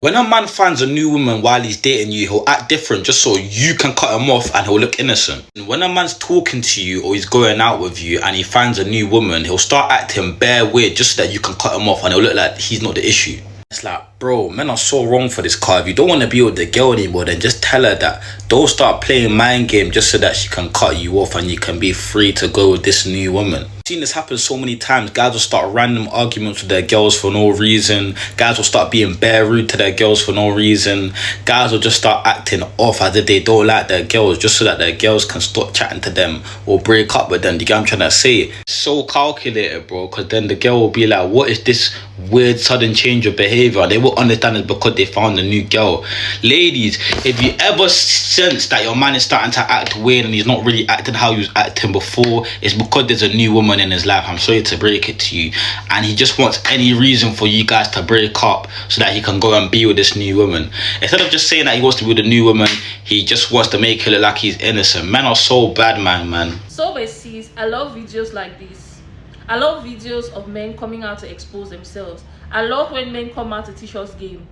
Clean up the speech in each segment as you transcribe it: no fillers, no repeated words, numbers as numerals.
When a man finds a new woman while he's dating you, he'll act different just so you can cut him off and he'll look innocent. And when a man's talking to you or he's going out with you and he finds a new woman, he'll start acting bare weird just so that you can cut him off and he'll look like he's not the issue. It's like, bro, men are so wrong for this car. If you don't want to be with the girl anymore, then just tell her that. Don't start playing mind game just so that she can cut you off and you can be free to go with this new woman. I've seen this happen so many times. Guys will start random arguments with their girls for no reason. Guys will start being bare rude to their girls for no reason. Guys will just start acting off as if they don't like their girls just so that their girls can stop chatting to them or break up with them. You get what I'm trying to say? It's so calculated, bro, because then the girl will be like, what is this weird sudden change of behavior? They will understand it because they found a new girl. Ladies, if you ever sense that your man is starting to act weird and he's not really acting how he was acting before, it's because there's a new woman in his life. I'm sorry to break it to you, and he just wants any reason for you guys to break up so that he can go and be with this new woman. Instead of just saying that he wants to be with a new woman, he just wants to make it look like he's innocent. Men are so bad, man. So basic, I love videos like this. I love videos of men coming out to expose themselves. I love when men come out to teach us game.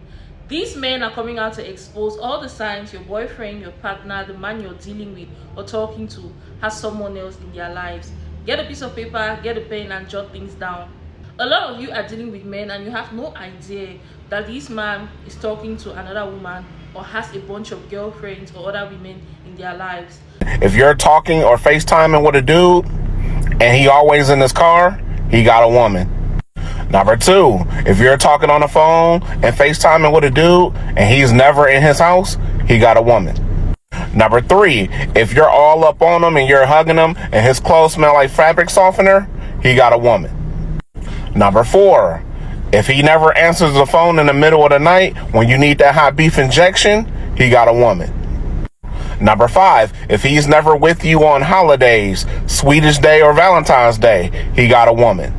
These men are coming out to expose all the signs your boyfriend, your partner, the man you're dealing with or talking to has someone else in their lives. Get a piece of paper, get a pen and jot things down. A lot of you are dealing with men and you have no idea that this man is talking to another woman or has a bunch of girlfriends or other women in their lives. If you're talking or FaceTiming with a dude and he always in his car, he got a woman. Number two, if you're talking on the phone and FaceTiming with a dude and he's never in his house, he got a woman. Number three, if you're all up on him and you're hugging him and his clothes smell like fabric softener, he got a woman. Number four, if he never answers the phone in the middle of the night when you need that hot beef injection, he got a woman. Number five, if he's never with you on holidays, Swedish Day or Valentine's Day, he got a woman.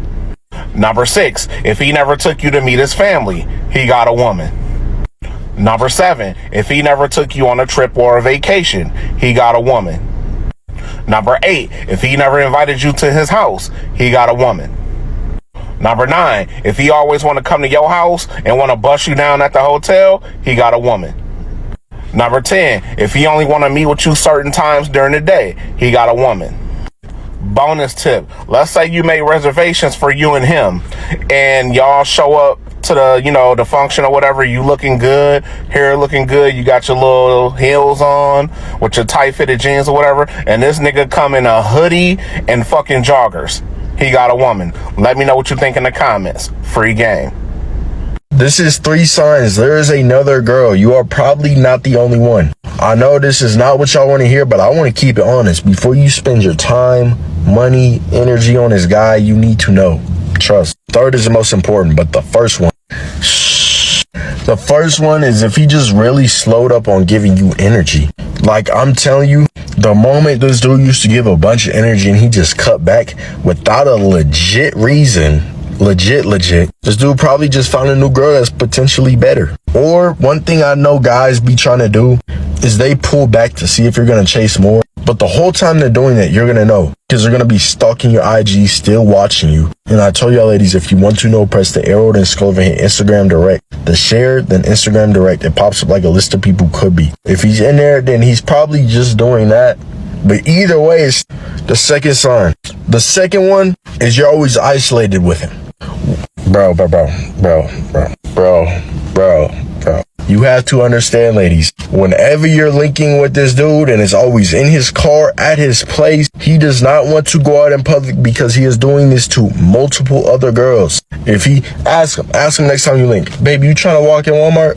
Number six, if he never took you to meet his family, he got a woman. Number seven, if he never took you on a trip or a vacation, he got a woman. Number eight, if he never invited you to his house, he got a woman. Number nine, if he always want to come to your house and want to bust you down at the hotel, he got a woman. Number 10, if he only want to meet with you certain times during the day, he got a woman. Bonus tip, let's say you made reservations for you and him and y'all show up to the function or whatever, you looking good, hair looking good, you got your little heels on with your tight fitted jeans or whatever, and this nigga come in a hoodie and fucking joggers, he got a woman. Let me know what you think in the comments. Free game. This is 3 signs there is another girl. You are probably not the only one. I know this is not what y'all want to hear, but I want to keep it honest. Before you spend your time, money, energy on this guy, you need to know. Trust. Third is the most important, but the first one. The first one is if he just really slowed up on giving you energy. Like I'm telling you, the moment this dude used to give a bunch of energy and he just cut back without a legit reason, legit, this dude probably just found a new girl that's potentially better. Or one thing I know guys be trying to do is they pull back to see if you're going to chase more. But the whole time they're doing that, you're going to know because they're going to be stalking your IG, still watching you. And I tell y'all ladies, if you want to know, press the arrow, then scroll over here, Instagram direct. The share, then Instagram direct. It pops up like a list of people could be. If he's in there, then he's probably just doing that. But either way, it's the second sign. The second one is you're always isolated with him. Bro. You have to understand, ladies, whenever you're linking with this dude and it's always in his car at his place, he does not want to go out in public because he is doing this to multiple other girls. If he ask him next time you link, baby, you trying to walk in Walmart?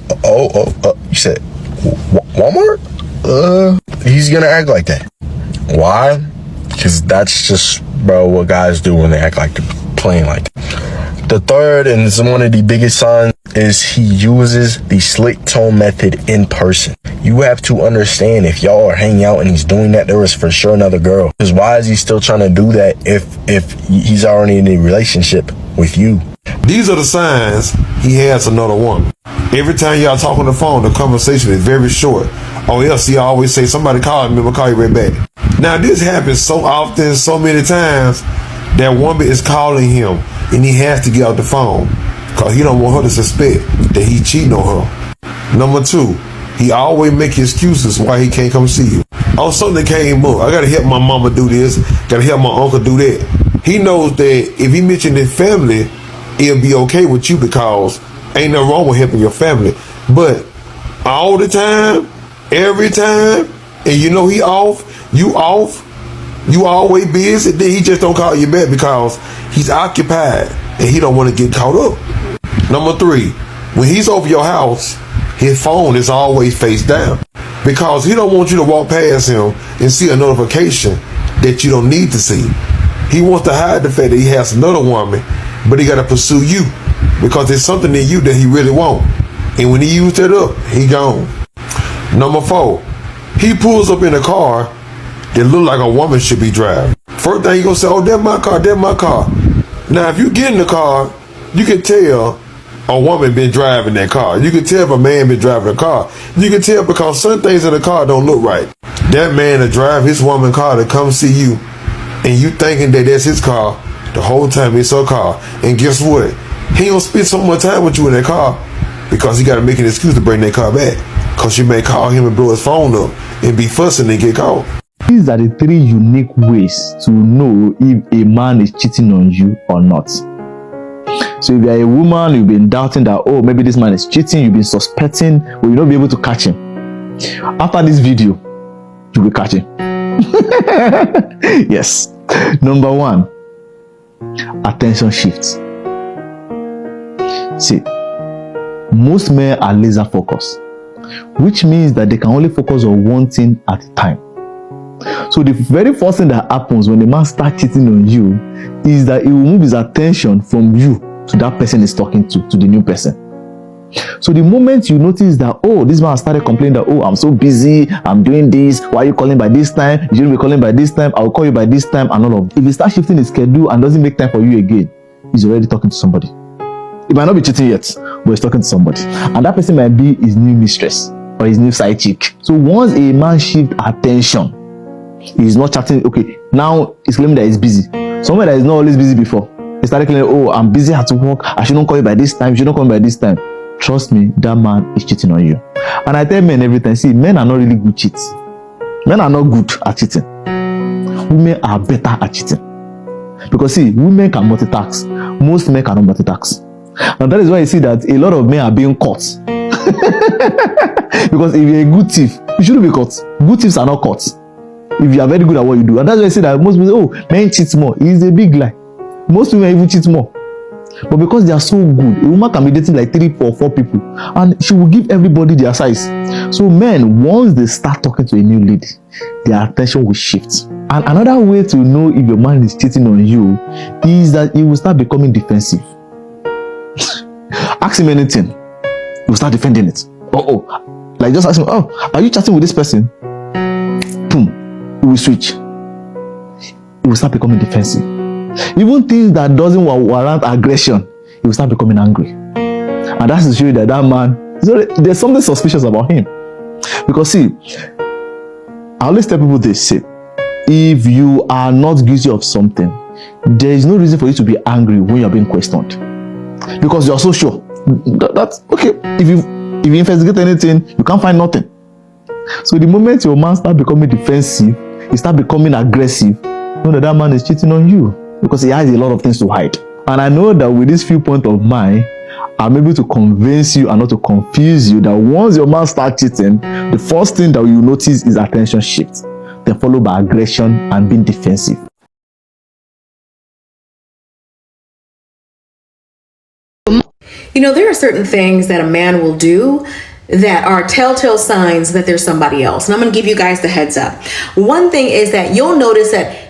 You said Walmart? He's gonna act like that. Why? Because that's just, bro, what guys do when they act like they're playing like that. The third, and it's one of the biggest signs, is he uses the slick tone method in person. You have to understand, if y'all are hanging out and he's doing that, there is for sure another girl. Because why is he still trying to do that if he's already in a relationship with you? These are the signs he has another woman. Every time y'all talk on the phone, the conversation is very short. Or else he always say, somebody call me, I'll call you right back. Now this happens so often, so many times, that woman is calling him and he has to get off the phone because he don't want her to suspect that he's cheating on her. Number 2, he always make excuses why he can't come see you. Oh, something came up. I gotta help my mama do this. Gotta help my uncle do that. He knows that if he mentioned his family, it'll be okay with you because ain't nothing wrong with helping your family. But all the time, every time, and you know he off, you always busy, then he just don't call you back because he's occupied and he don't want to get caught up. Number 3, when he's over your house, his phone is always face down because he don't want you to walk past him and see a notification that you don't need to see. He wants to hide the fact that he has another woman, but he got to pursue you because there's something in you that he really wants. And when he used that up, he gone. Number 4, he pulls up in a car that look like a woman should be driving. First thing you gonna say, oh, that's my car, that's my car. Now, if you get in the car, you can tell a woman been driving that car. You can tell if a man been driving a car. You can tell because some things in the car don't look right. That man to drive his woman car to come see you, and you thinking that that's his car, the whole time it's her car. And guess what? He don't spend so much time with you in that car because he got to make an excuse to bring that car back. Because you may call him and blow his phone up and be fussing and get caught. These are the 3 unique ways to know if a man is cheating on you or not. So if you're a woman, you've been doubting that, oh, maybe this man is cheating, you've been suspecting, but you'll not be able to catch him. After this video, you will catch him. Yes. Number 1, attention shifts. See, most men are laser focused, which means that they can only focus on one thing at a time. So the very first thing that happens when the man starts cheating on you is that he will move his attention from you to that person he's talking to the new person. So the moment you notice that, oh, this man started complaining that, oh, I'm so busy, I'm doing this, why are you calling by this time? You shouldn't be calling by this time, I'll call you by this time, and all of that. If he starts shifting his schedule and doesn't make time for you again, he's already talking to somebody. He might not be cheating yet, but he's talking to somebody. And that person might be his new mistress or his new side chick. So once a man shifts attention, he's not chatting. Okay, now he's claiming that he's busy. Someone that is not always busy before, he started claiming, oh, I'm busy at work, I shouldn't call you by this time, you shouldn't call me by this time. Trust me, that man is cheating on you. And I tell men every time, see, men are not really good cheats. Men are not good at cheating. Women are better at cheating. Because see, women can multitask. Most men cannot multitask. And that is why you see that a lot of men are being caught. Because if you're a good thief, you shouldn't be caught. Good thieves are not caught. If you are very good at what you do. And that's why I say that most people say, oh, men cheat more. It is a big lie. Most women even cheat more. But because they are so good, a woman can be dating like 3, 4 people, and she will give everybody their size. So men, once they start talking to a new lady, their attention will shift. And another way to know if your man is cheating on you is that he will start becoming defensive. Ask him anything, he will start defending it. Like just ask him, oh, are you chatting with this person? Boom, he will switch. He will start becoming defensive. Even things that doesn't warrant aggression, he will start becoming angry. And that's to show you that that man, there's something suspicious about him. Because see, I always tell people this, say, if you are not guilty of something, there is no reason for you to be angry when you're being questioned. Because you're so sure. That's okay. If you investigate anything, you can't find nothing. So the moment your man starts becoming defensive, he starts becoming aggressive, know that that man is cheating on you. Because he has a lot of things to hide. And I know that with this viewpoint of mine, I'm able to convince you and not to confuse you that once your man starts cheating, the first thing that you notice is attention shift, then followed by aggression and being defensive. You know, there are certain things that a man will do that are telltale signs that there's somebody else. And I'm going to give you guys the heads up. One thing is that you'll notice that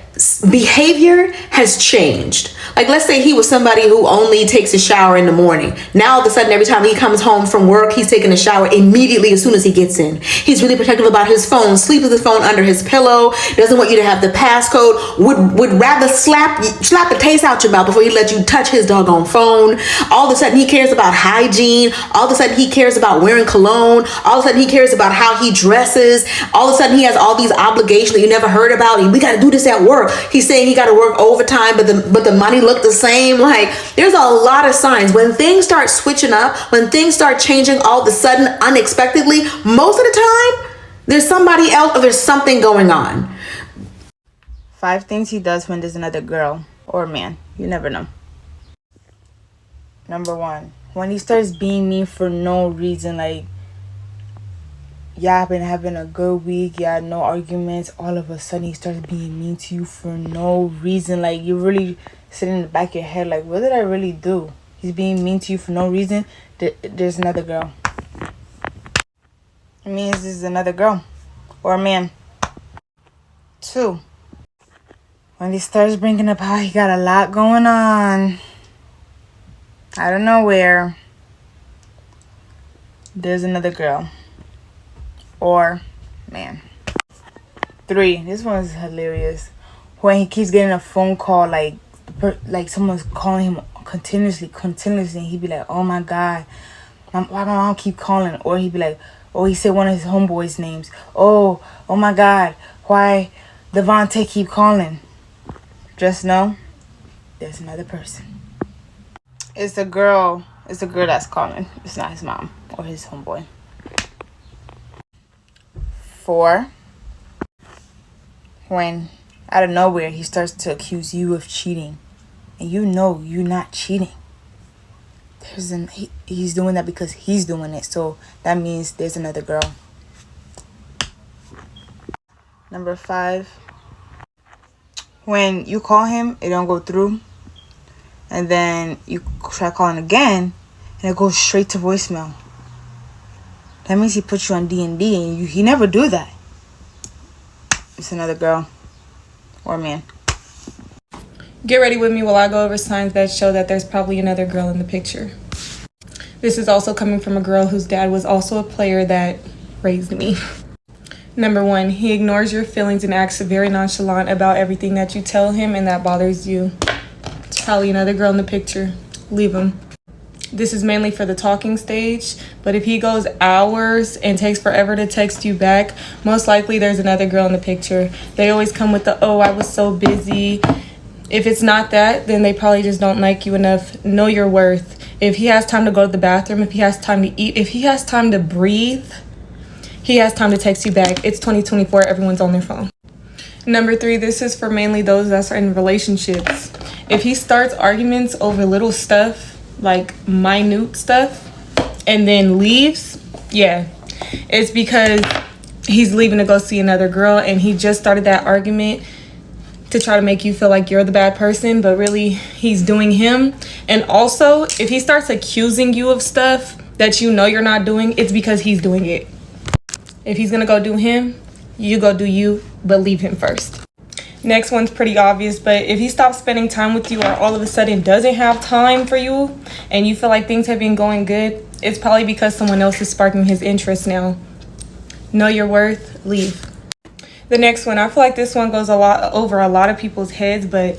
behavior has changed. Like, let's say he was somebody who only takes a shower in the morning. Now, all of a sudden, every time he comes home from work, he's taking a shower immediately as soon as he gets in. He's really protective about his phone, sleeps with his phone under his pillow, doesn't want you to have the passcode, would rather slap the taste out your mouth before he let you touch his doggone phone. All of a sudden, he cares about hygiene. All of a sudden, he cares about wearing cologne. All of a sudden, he cares about how he dresses. All of a sudden, he has all these obligations that you never heard about. We got to do this at work. he's saying he got to work overtime, but the money looked the same. Like, there's a lot of signs. When things start switching up, when things start changing all of a sudden, unexpectedly, most of the time, there's somebody else or there's something going on. 5 things he does when there's another girl or man. You never know. Number 1, when he starts being mean for no reason, like, y'all been having a good week, y'all no arguments, all of a sudden he starts being mean to you for no reason. Like, you really sitting in the back of your head like, what did I really do? He's being mean to you for no reason. There's another girl. It means this is another girl or a man. 2, when he starts bringing up how he got a lot going on out of nowhere, there's another girl or man. 3, this one is hilarious. When he keeps getting a phone call, like someone's calling him continuously, and he'd be like, oh my God, why my mom keep calling? Or he'd be like, oh, he said one of his homeboys' names. Oh my God, why Devontae keep calling? Just know there's another person. It's a girl that's calling. It's not his mom or his homeboy. 4, when out of nowhere he starts to accuse you of cheating and you know you're not cheating. He's doing that because he's doing it, so that means there's another girl. Number 5, when you call him, it don't go through, and then you try calling again and it goes straight to voicemail. That means he put you on D&D, and he never do that. It's another girl or man. Get ready with me while I go over signs that show that there's probably another girl in the picture. This is also coming from a girl whose dad was also a player that raised me. Number 1, he ignores your feelings and acts very nonchalant about everything that you tell him, and that bothers you. It's probably another girl in the picture. Leave him. This is mainly for the talking stage, but if he goes hours and takes forever to text you back, most likely there's another girl in the picture. They always come with the, oh, I was so busy. If it's not that, then they probably just don't like you enough. Know your worth. If he has time to go to the bathroom, if he has time to eat, if he has time to breathe, he has time to text you back. It's 2024. Everyone's on their phone. Number 3, this is for mainly those that are in relationships. If he starts arguments over little stuff, like minute stuff, and then leaves, yeah, it's because he's leaving to go see another girl, and he just started that argument to try to make you feel like you're the bad person, but really he's doing him. And also, if he starts accusing you of stuff that you know you're not doing, it's because he's doing it. If he's gonna go do him, you go do you, but leave him first. Next one's pretty obvious, but if he stops spending time with you or all of a sudden doesn't have time for you and you feel like things have been going good, it's probably because someone else is sparking his interest now. Know your worth, leave. The next one, I feel like this one goes over a lot of people's heads, but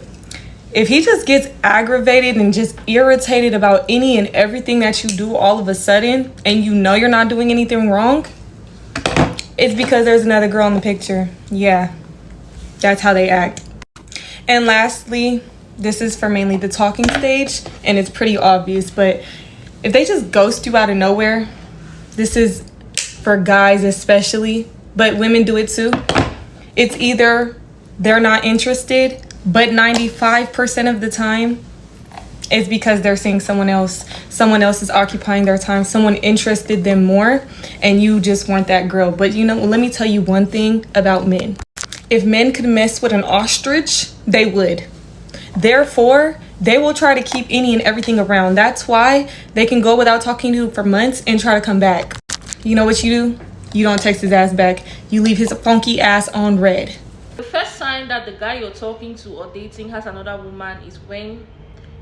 if he just gets aggravated and just irritated about any and everything that you do all of a sudden and you know you're not doing anything wrong, it's because there's another girl in the picture. Yeah. That's how they act. And lastly, this is for mainly the talking stage, and it's pretty obvious, but if they just ghost you out of nowhere, this is for guys especially, but women do it too. It's either they're not interested, but 95% of the time, it's because they're seeing someone else. Someone else is occupying their time. Someone interested them more, and you just want that girl. But you know, let me tell you one thing about men. If men could mess with an ostrich, they would. Therefore, they will try to keep any and everything around. That's why they can go without talking to you for months and try to come back. You know what you do? You don't text his ass back. You leave his funky ass on red. The first sign that the guy you're talking to or dating has another woman is when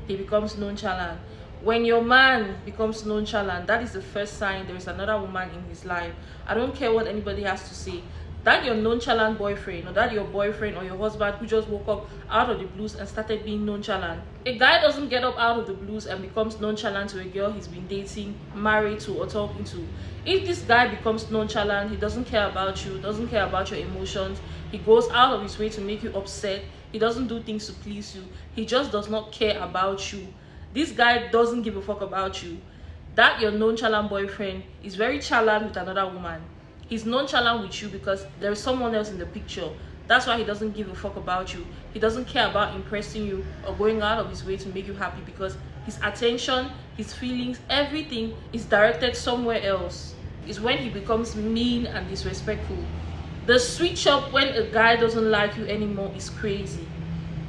he becomes nonchalant. When your man becomes nonchalant, that is the first sign there is another woman in his life. I don't care what anybody has to say. That your nonchalant boyfriend, or that your boyfriend or your husband who just woke up out of the blues and started being nonchalant. A guy doesn't get up out of the blues and becomes nonchalant to a girl he's been dating, married to, or talking to. If this guy becomes nonchalant, he doesn't care about you, doesn't care about your emotions, he goes out of his way to make you upset, He doesn't do things to please you. He just does not care about you. This guy doesn't give a fuck about you. That your nonchalant boyfriend is very chalant with another woman. He's nonchalant with you because there is someone else in the picture. That's why he doesn't give a fuck about you. He doesn't care about impressing you or going out of his way to make you happy, because his attention, his feelings, everything is directed somewhere else. It's when he becomes mean and disrespectful. The switch up when a guy doesn't like you anymore is crazy.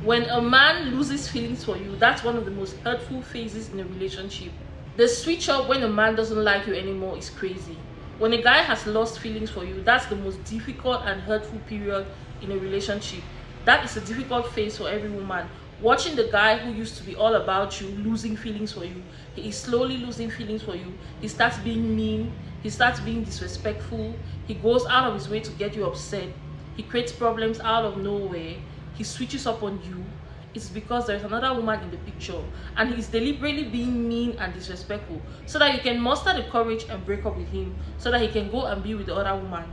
When a man loses feelings for you, that's one of the most hurtful phases in a relationship. The switch up when a man doesn't like you anymore is crazy. When a guy has lost feelings for you, that's the most difficult and hurtful period in a relationship. That is a difficult phase for every woman. Watching the guy who used to be all about you losing feelings for you, he is slowly losing feelings for you. He starts being mean, he starts being disrespectful, he goes out of his way to get you upset, he creates problems out of nowhere, he switches up on you. It's because there's another woman in the picture, and he's deliberately being mean and disrespectful so that you can muster the courage and break up with him, so that he can go and be with the other woman.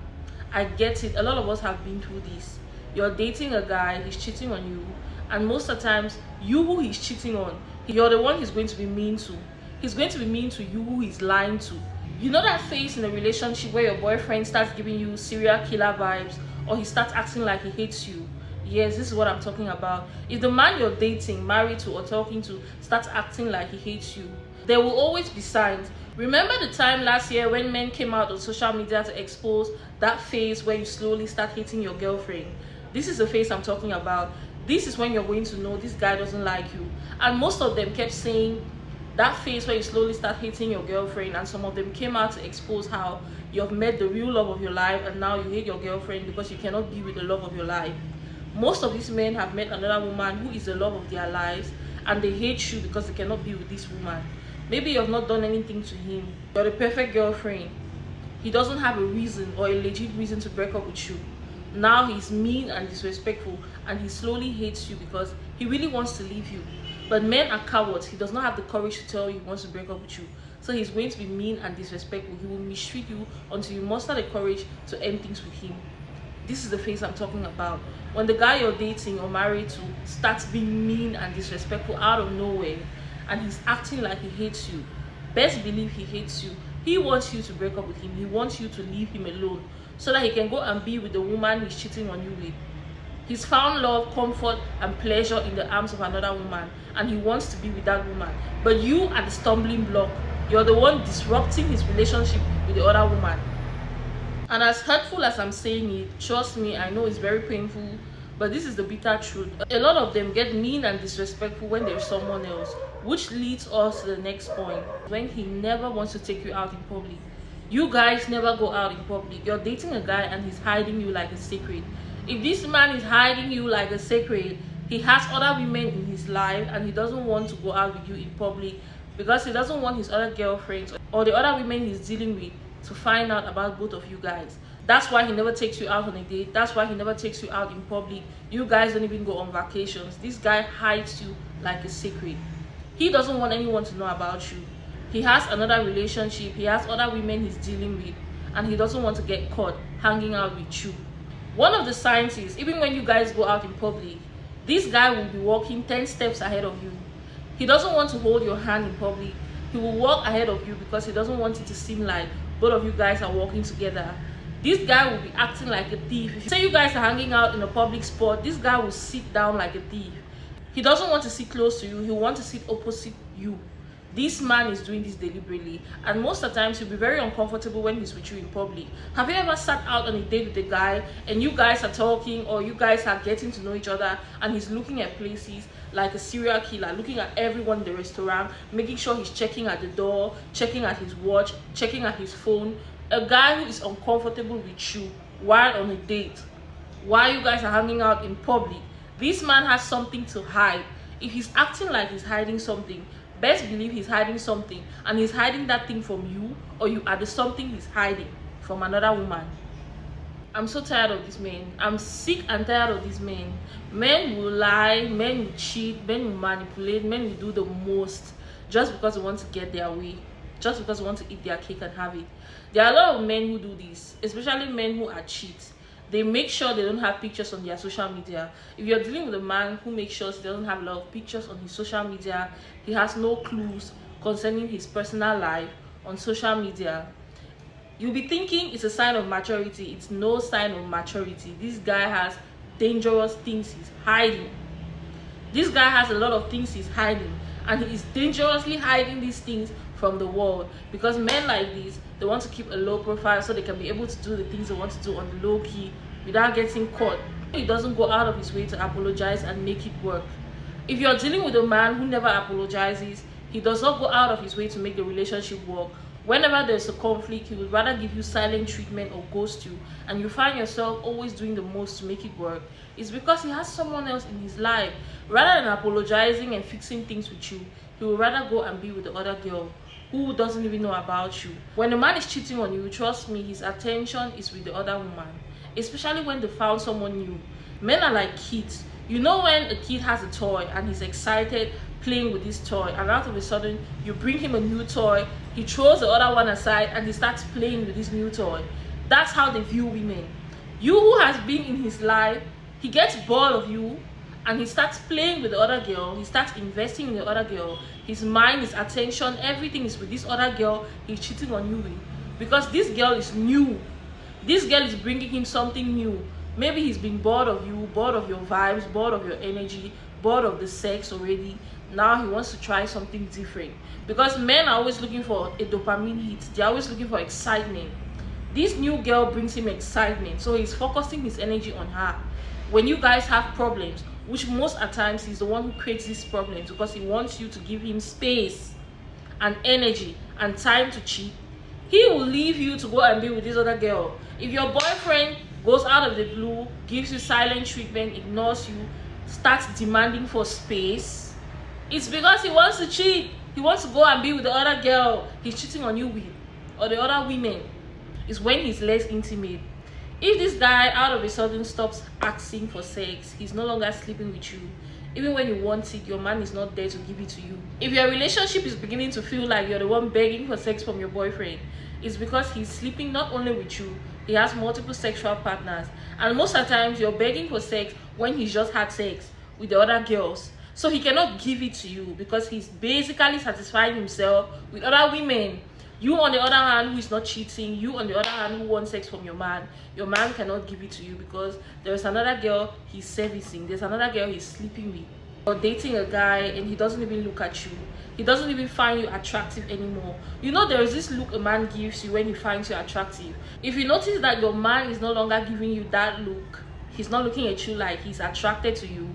I get it. A lot of us have been through this. You're dating a guy, he's cheating on you, and most of the times, you who he's cheating on, you're the one he's going to be mean to. He's going to be mean to you who he's lying to. You know that phase in a relationship where your boyfriend starts giving you serial killer vibes, or he starts acting like he hates you? Yes, this is what I'm talking about. If the man you're dating, married to, or talking to starts acting like he hates you, there will always be signs. Remember the time last year when men came out on social media to expose that phase where you slowly start hating your girlfriend? This is the phase I'm talking about. This is when you're going to know this guy doesn't like you. And most of them kept saying that phase where you slowly start hating your girlfriend, and some of them came out to expose how you've met the real love of your life and now you hate your girlfriend because you cannot be with the love of your life. Most of these men have met another woman who is the love of their lives, and they hate you because they cannot be with this woman. Maybe you have not done anything to him. You're the perfect girlfriend. He doesn't have a reason or a legit reason to break up with you. Now he's mean and disrespectful, and he slowly hates you because he really wants to leave you. But men are cowards. He does not have the courage to tell you he wants to break up with you. So he's going to be mean and disrespectful. He will mistreat you until you muster the courage to end things with him. This is the phase I'm talking about. When the guy you're dating or married to starts being mean and disrespectful out of nowhere, and he's acting like he hates you, best believe he hates you. He wants you to break up with him. He wants you to leave him alone so that he can go and be with the woman he's cheating on you with. He's found love, comfort, and pleasure in the arms of another woman, and he wants to be with that woman. But you are the stumbling block. You're the one disrupting his relationship with the other woman. And as hurtful as I'm saying it, trust me, I know it's very painful, but this is the bitter truth. A lot of them get mean and disrespectful when there's someone else, which leads us to the next point. When he never wants to take you out in public. You guys never go out in public. You're dating a guy and he's hiding you like a secret. If this man is hiding you like a secret, he has other women in his life and he doesn't want to go out with you in public because he doesn't want his other girlfriends or the other women he's dealing with to find out about both of you guys. That's why he never takes you out on a date. That's why he never takes you out in public. You guys don't even go on vacations. This guy hides you like a secret. He doesn't want anyone to know about you. He has another relationship. He has other women he's dealing with, and he doesn't want to get caught hanging out with you. One of the signs is, even when you guys go out in public, this guy will be walking 10 steps ahead of you. He doesn't want to hold your hand in public. He will walk ahead of you because he doesn't want it to seem like both of you guys are walking together. This guy will be acting like a thief. If you say you guys are hanging out in a public spot, this guy will sit down like a thief. He doesn't want to sit close to you. He wants to sit opposite you. This man is doing this deliberately, and most of the times he'll be very uncomfortable when he's with you in public. Have you ever sat out on a date with a guy and you guys are talking or you guys are getting to know each other, and he's looking at places like a serial killer, looking at everyone in the restaurant, making sure he's checking at the door, checking at his watch, checking at his phone? A guy who is uncomfortable with you while on a date, while you guys are hanging out in public. This man has something to hide. If he's acting like he's hiding something, best believe he's hiding something, and he's hiding that thing from you, or you are the something he's hiding from another woman. I'm so tired of these men. I'm sick and tired of these men. Men will lie, men will cheat, men will manipulate, men will do the most just because they want to get their way, just because they want to eat their cake and have it. There are a lot of men who do this, especially men who are cheats. They make sure they don't have pictures on their social media. If you're dealing with a man who makes sure he doesn't have a lot of pictures on his social media, he has no clues concerning his personal life on social media, you'll be thinking it's a sign of maturity. It's no sign of maturity. This guy has dangerous things he's hiding. This guy has a lot of things he's hiding, and he is dangerously hiding these things from the world, because men like this, they want to keep a low profile so they can be able to do the things they want to do on the low key without getting caught. He doesn't go out of his way to apologize and make it work. If you're dealing with a man who never apologizes, he does not go out of his way to make the relationship work. Whenever there's a conflict, he would rather give you silent treatment or ghost you, and you find yourself always doing the most to make it work. It's because he has someone else in his life. Rather than apologizing and fixing things with you, he would rather go and be with the other girl who doesn't even know about you. When a man is cheating on you, trust me, his attention is with the other woman, especially when they found someone new. Men are like kids. You know when a kid has a toy and he's excited playing with this toy, and out of a sudden you bring him a new toy, he throws the other one aside and he starts playing with this new toy. That's how they view women. You who has been in his life, he gets bored of you and he starts playing with the other girl, he starts investing in the other girl. His mind, his attention, everything is with this other girl he's cheating on you with, because this girl is new. This girl is bringing him something new. Maybe he's been bored of you, bored of your vibes, bored of your energy, bored of the sex already. Now he wants to try something different, because men are always looking for a dopamine hit. They're always looking for excitement. This new girl brings him excitement, so he's focusing his energy on her. When you guys have problems, which most at times he's the one who creates these problems, because he wants you to give him space and energy and time to cheat, he will leave you to go and be with this other girl. If your boyfriend goes out of the blue, gives you silent treatment, ignores you, starts demanding for space, it's because he wants to cheat. He wants to go and be with the other girl he's cheating on you with, or the other women. It's when he's less intimate. If this guy out of a sudden stops asking for sex, he's no longer sleeping with you. Even when you want it, your man is not there to give it to you. If your relationship is beginning to feel like you're the one begging for sex from your boyfriend, it's because he's sleeping not only with you, he has multiple sexual partners. And most of the times, you're begging for sex when he's just had sex with the other girls. So he cannot give it to you because he's basically satisfying himself with other women. You, on the other hand, who is not cheating, you, on the other hand, who wants sex from your man cannot give it to you because there's another girl he's servicing, there's another girl he's sleeping with. Or dating a guy and he doesn't even look at you. He doesn't even find you attractive anymore. You know, there is this look a man gives you when he finds you attractive. If you notice that your man is no longer giving you that look, he's not looking at you like he's attracted to you,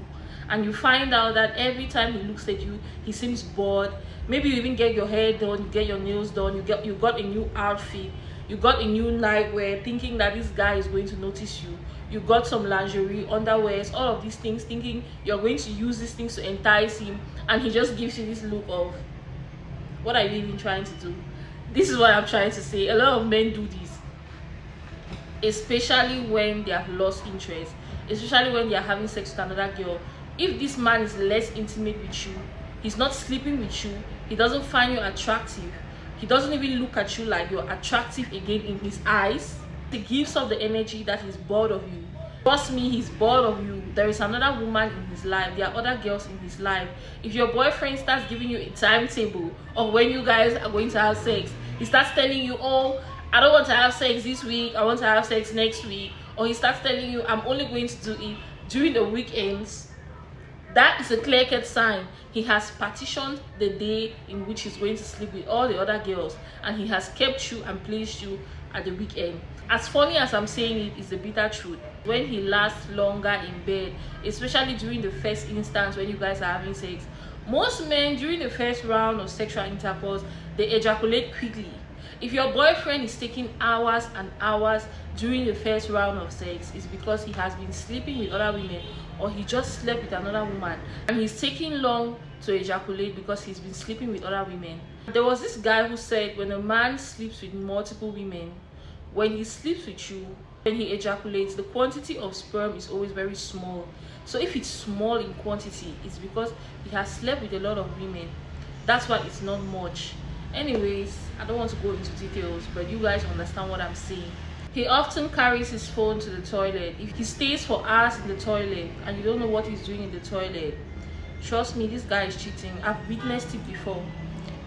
and you find out that every time he looks at you, he seems bored. Maybe you even get your hair done, you get your nails done, you got a new outfit, you got a new nightwear, thinking that this guy is going to notice you. You got some lingerie, underwears, all of these things, thinking you're going to use these things to entice him, and he just gives you this look of, what are you even trying to do? This is what I'm trying to say. A lot of men do this, especially when they have lost interest, especially when they are having sex with another girl. If this man is less intimate with you, he's not sleeping with you, he doesn't find you attractive, he doesn't even look at you like you're attractive again in his eyes, he gives off the energy that he's bored of you. Trust me, he's bored of you. There is another woman in his life, there are other girls in his life. If your boyfriend starts giving you a timetable of when you guys are going to have sex, he starts telling you, oh, I don't want to have sex this week, I want to have sex next week, or he starts telling you, I'm only going to do it during the weekends, that is a clear-cut sign he has partitioned the day in which he's going to sleep with all the other girls, and he has kept you and placed you at the weekend. As funny as I'm saying it, is the bitter truth. When he lasts longer in bed, especially during the first instance when you guys are having sex, most men during the first round of sexual intercourse, they ejaculate quickly. If your boyfriend is taking hours and hours during the first round of sex, it's because he has been sleeping with other women, or he just slept with another woman, and he's taking long to ejaculate because he's been sleeping with other women. There was this guy who said when a man sleeps with multiple women, when he sleeps with you, when he ejaculates, the quantity of sperm is always very small. So if it's small in quantity, it's because he has slept with a lot of women. That's why it's not much. Anyways, I don't want to go into details, but you guys understand what I'm saying. He often carries his phone to the toilet. If he stays for hours in the toilet and you don't know what he's doing in the toilet, trust me, this guy is cheating. I've witnessed it before.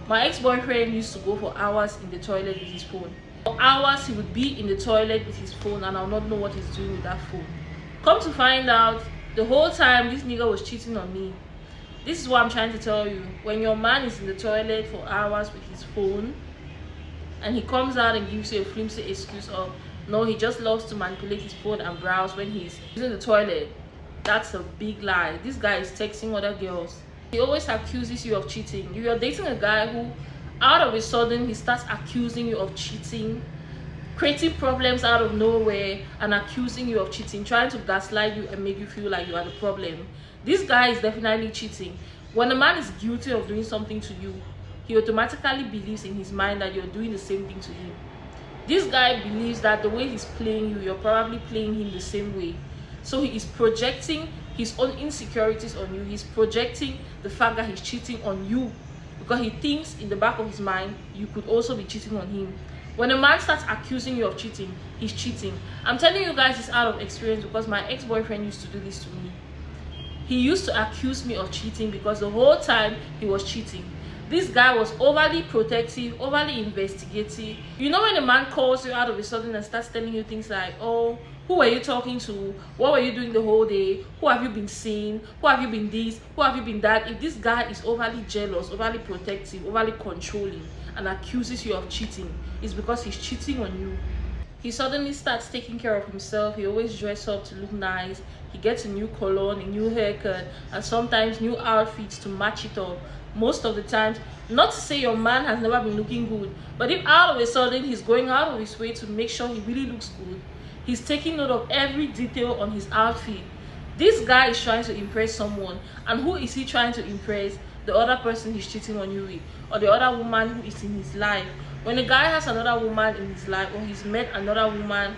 My ex-boyfriend used to go for hours in the toilet with his phone. For hours he would be in the toilet with his phone and I'll not know what he's doing with that phone. Come to find out, the whole time this nigga was cheating on me. This is what I'm trying to tell you. When your man is in the toilet for hours with his phone and he comes out and gives you a flimsy excuse of, no, he just loves to manipulate his phone and browse when he's using the toilet, that's a big lie. This guy is texting other girls. He always accuses you of cheating. If you're dating a guy who out of a sudden he starts accusing you of cheating, creating problems out of nowhere and accusing you of cheating, trying to gaslight you and make you feel like you are the problem, this guy is definitely cheating. When a man is guilty of doing something to you, he automatically believes in his mind that you're doing the same thing to him. This guy believes that the way he's playing you, you're probably playing him the same way. So he is projecting his own insecurities on you. He's projecting the fact that he's cheating on you because he thinks in the back of his mind you could also be cheating on him. When a man starts accusing you of cheating, he's cheating. I'm telling you guys this out of experience because my ex-boyfriend used to do this to me. He used to accuse me of cheating because the whole time he was cheating. This guy was overly protective, overly investigative. You know when a man calls you out of a sudden and starts telling you things like, oh, who were you talking to? What were you doing the whole day? Who have you been seeing? Who have you been this? Who have you been that? If this guy is overly jealous, overly protective, overly controlling and accuses you of cheating, it's because he's cheating on you. He suddenly starts taking care of himself. He always dresses up to look nice. He gets a new cologne, a new haircut, and sometimes new outfits to match it up. Most of the times, not to say your man has never been looking good, but if out of a sudden he's going out of his way to make sure he really looks good, he's taking note of every detail on his outfit. This guy is trying to impress someone, and who is he trying to impress? The other person he's cheating on you with, or the other woman who is in his life. When a guy has another woman in his life, or he's met another woman,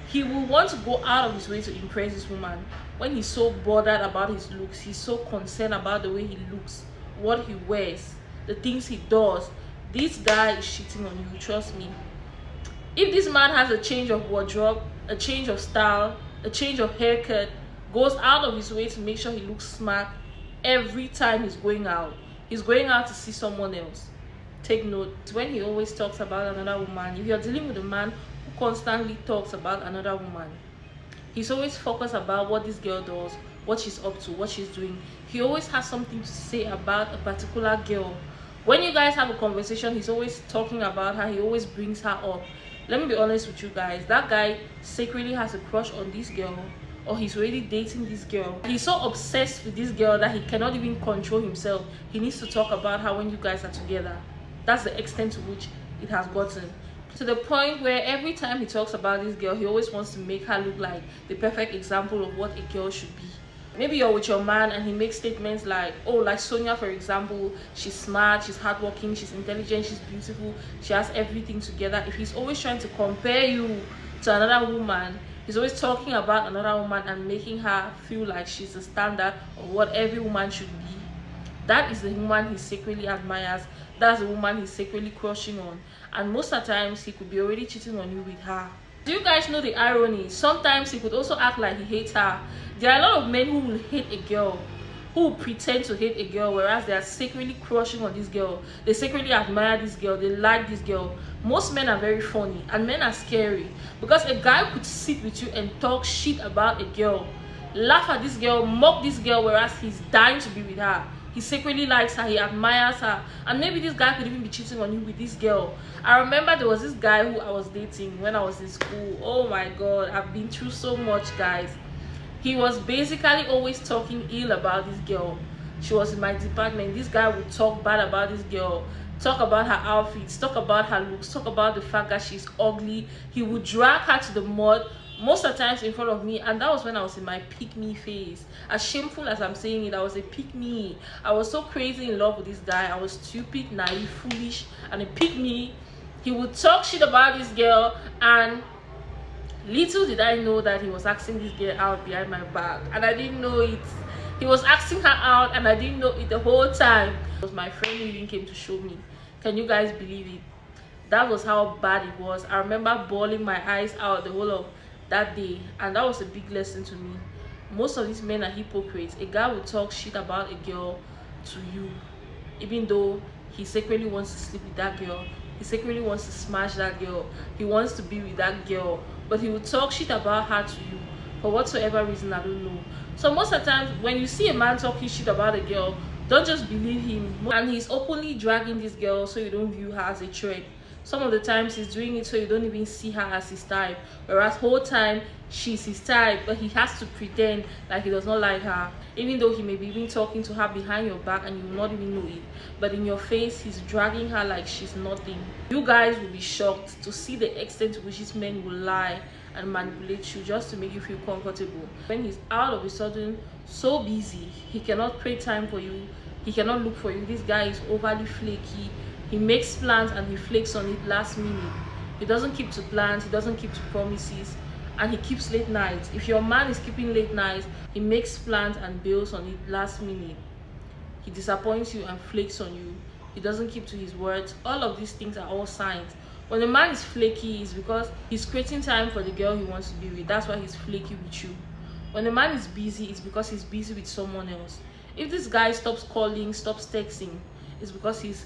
he will want to go out of his way to impress this woman. When he's so bothered about his looks, he's so concerned about the way he looks, what he wears, the things he does, this guy is cheating on you, trust me. If this man has a change of wardrobe, a change of style, a change of haircut, goes out of his way to make sure he looks smart every time he's going out to see someone else, take note. When he always talks about another woman, if you're dealing with a man who constantly talks about another woman, he's always focused about what this girl does, what she's up to, what she's doing. He always has something to say about a particular girl. When you guys have a conversation, he's always talking about her. He always brings her up. Let me be honest with you guys, that guy secretly has a crush on this girl, or he's already dating this girl. He's so obsessed with this girl that he cannot even control himself. He needs to talk about her when you guys are together. That's the extent to which it has gotten, to the point where every time he talks about this girl, he always wants to make her look like the perfect example of what a girl should be. Maybe you're with your man and he makes statements like, oh, like Sonia, for example, she's smart, she's hardworking, she's intelligent, she's beautiful, she has everything together. If he's always trying to compare you to another woman, he's always talking about another woman and making her feel like she's the standard of what every woman should be, that is the woman he secretly admires. That's the woman he's secretly crushing on. And most of the times, he could be already cheating on you with her. Do you guys know the irony? Sometimes he could also act like he hates her. There are a lot of men who will hate a girl, who will pretend to hate a girl, whereas they are secretly crushing on this girl. They secretly admire this girl. They like this girl. Most men are very funny, and men are scary, because a guy could sit with you and talk shit about a girl, laugh at this girl, mock this girl, whereas he's dying to be with her. He secretly likes her, he admires her, and maybe this guy could even be cheating on you with this girl. I remember there was this guy who I was dating when I was in school. Oh my god, I've been through so much, guys. He was basically always talking ill about this girl. She was in my department. This guy would talk bad about this girl, talk about her outfits, talk about her looks, talk about the fact that she's ugly. He would drag her to the mud, most of the times in front of me, and that was when I was in my pick-me phase. As shameful as I'm saying it, I was a pick-me. I was so crazy in love with this guy. I was stupid, naive, foolish, and a pick-me. He would talk shit about this girl, and little did I know that he was asking this girl out behind my back, and I didn't know it. He was asking her out, and I didn't know it the whole time. It was my friend who even came to show me. Can you guys believe it? That was how bad it was. I remember bawling my eyes out the whole of that day, and that was a big lesson to me. Most of these men are hypocrites. A guy will talk shit about a girl to you, even though he secretly wants to sleep with that girl, he secretly wants to smash that girl, he wants to be with that girl, but he will talk shit about her to you for whatsoever reason, I don't know. So most of the time when you see a man talking shit about a girl, don't just believe him. And he's openly dragging this girl so you don't view her as a threat. Some of the times he's doing it so you don't even see her as his type, whereas whole time she's his type, but he has to pretend like he does not like her, even though he may be even talking to her behind your back and you will not even know it. But in your face, he's dragging her like she's nothing. You guys will be shocked to see the extent to which these men will lie and manipulate you just to make you feel comfortable. When he's out of a sudden so busy, he cannot create time for you, he cannot look for you. This guy is overly flaky. He makes plans and he flakes on it last minute. He doesn't keep to plans, he doesn't keep to promises, and he keeps late nights. If your man is keeping late nights, he makes plans and bails on it last minute. He disappoints you and flakes on you. He doesn't keep to his words. All of these things are all signs. When a man is flaky, it's because he's creating time for the girl he wants to be with. That's why he's flaky with you. When a man is busy, it's because he's busy with someone else. If this guy stops calling, stops texting, it's because his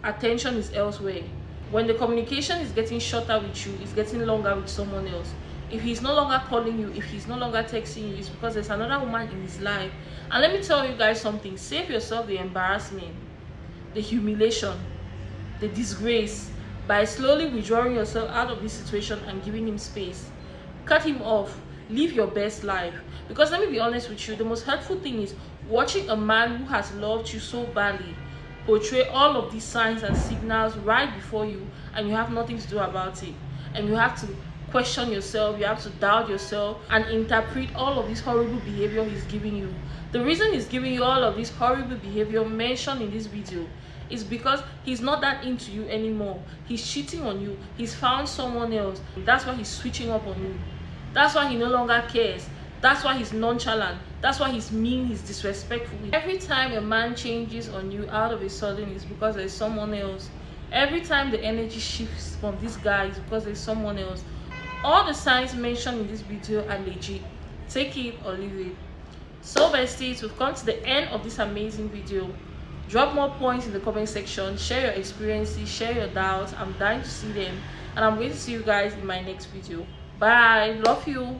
attention is elsewhere. When the communication is getting shorter with you, it's getting longer with someone else. If he's no longer calling you, if he's no longer texting you, it's because there's another woman in his life. And let me tell you guys something. Save yourself the embarrassment, the humiliation, the disgrace by slowly withdrawing yourself out of this situation and giving him space. Cut him off. Live your best life. Because let me be honest with you, the most hurtful thing is watching a man who has loved you so badly portray all of these signs and signals right before you, and you have nothing to do about it. And you have to question yourself, you have to doubt yourself and interpret all of this horrible behavior he's giving you. The reason he's giving you all of this horrible behavior mentioned in this video is because he's not that into you anymore. He's cheating on you. He's found someone else. That's why he's switching up on you. That's why he no longer cares. That's why he's nonchalant. That's why he's mean, he's disrespectful. Every time a man changes on you out of a sudden, it's because there's someone else. Every time the energy shifts from this guy, it's because there's someone else. All the signs mentioned in this video are legit. Take it or leave it. So besties, we've come to the end of this amazing video. Drop more points in the comment section. Share your experiences, share your doubts. I'm dying to see them. And I'm going to see you guys in my next video. Bye. Love you.